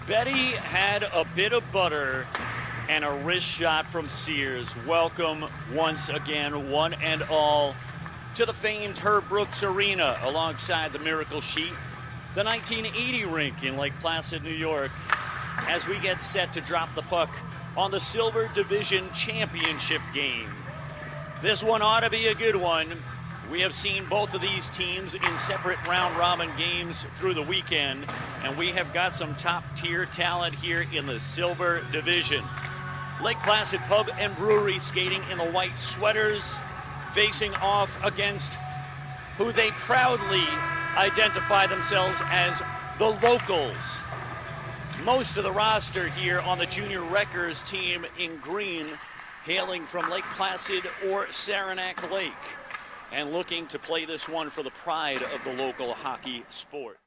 Betty had a bit of butter and a wrist shot from Sears. Welcome once again, one and all, to the famed Herb Brooks Arena alongside the Miracle Sheet, the 1980 rink in Lake Placid, New York, as we get set to drop the puck on the Silver Division Championship game. This one ought to be a good one. We have seen both of these teams in separate round-robin games through the weekend, and we have got some top-tier talent here in the Silver Division. Lake Placid Pub and Brewery skating in the white sweaters, facing off against who they proudly identify themselves as the Locals. Most of the roster here on the Junior Wreckers team in green, hailing from Lake Placid or Saranac Lake, and looking to play this one for the pride of the local hockey sport.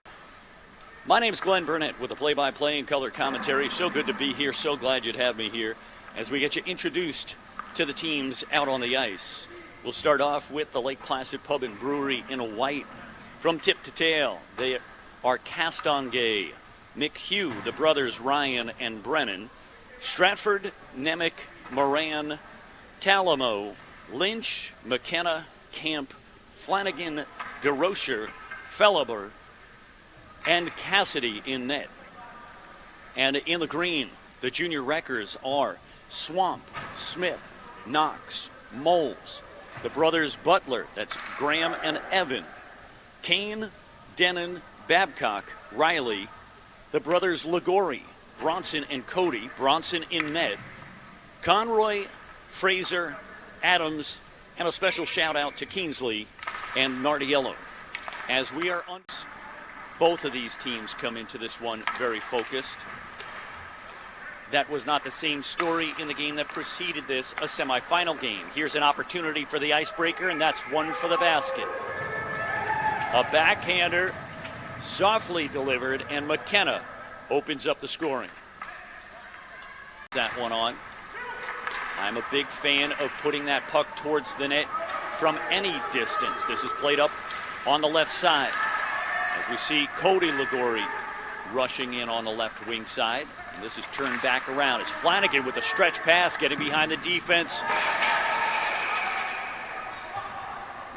My name's Glenn Burnett with the play-by-play and color commentary. So good to be here. So glad you'd have me here as we get you introduced to the teams out on the ice. We'll start off with the Lake Placid Pub and Brewery in a white. From tip to tail, they are Castonguay, McHugh, the brothers Ryan and Brennan, Stratford, Nemec, Moran, Talamo, Lynch, McKenna, Camp, Flanagan, DeRocher, Fellaber, and Cassidy in net. And in the green, the Junior Wreckers are Swamp, Smith, Knox, Moles, the brothers Butler, that's Graham and Evan, Kane, Denon, Babcock, Riley, the brothers Ligori, Bronson and Cody, Bronson in net, Conroy, Fraser, Adams, and a special shout out to Kingsley and Nardiello. As we are on, both of these teams come into this one very focused. That was not the same story in the game that preceded this, a semifinal game. Here's an opportunity for the icebreaker, and that's one for the basket. A backhander, softly delivered, and McKenna opens up the scoring. That one on. I'm a big fan of putting that puck towards the net from any distance. This is played up on the left side as we see Cody Ligori rushing in on the left wing side. And this is turned back around. It's Flanagan with a stretch pass getting behind the defense.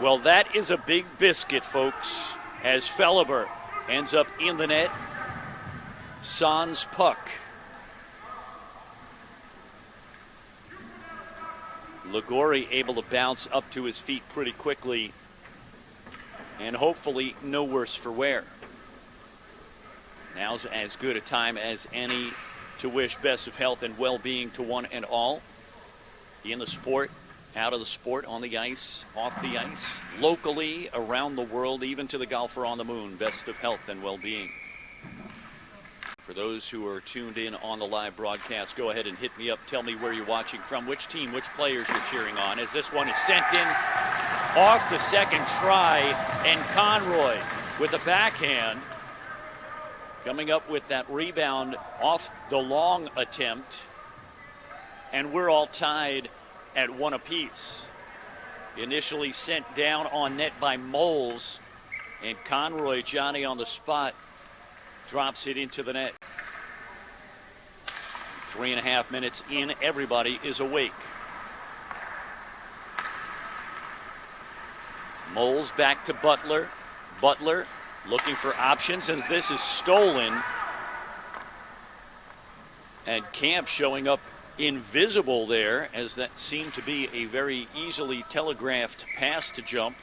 Well, that is a big biscuit, folks, as Fellaber ends up in the net. Sans puck. Ligori able to bounce up to his feet pretty quickly, and hopefully no worse for wear. Now's as good a time as any to wish best of health and well-being to one and all in the sport, out of the sport, on the ice, off the ice, locally, around the world, even to the golfer on the moon. Best of health and well-being. For those who are tuned in on the live broadcast, go ahead and hit me up. Tell me where you're watching from, which team, which players you're cheering on, as this one is sent in off the second try, and Conroy with the backhand coming up with that rebound off the long attempt, and we're all tied at one apiece. Initially sent down on net by Moles, and Conroy, Johnny on the spot, drops it into the net. 3.5 minutes in, everybody is awake. Moles back to Butler. Butler looking for options as this is stolen. And Camp showing up invisible there, as that seemed to be a very easily telegraphed pass to jump.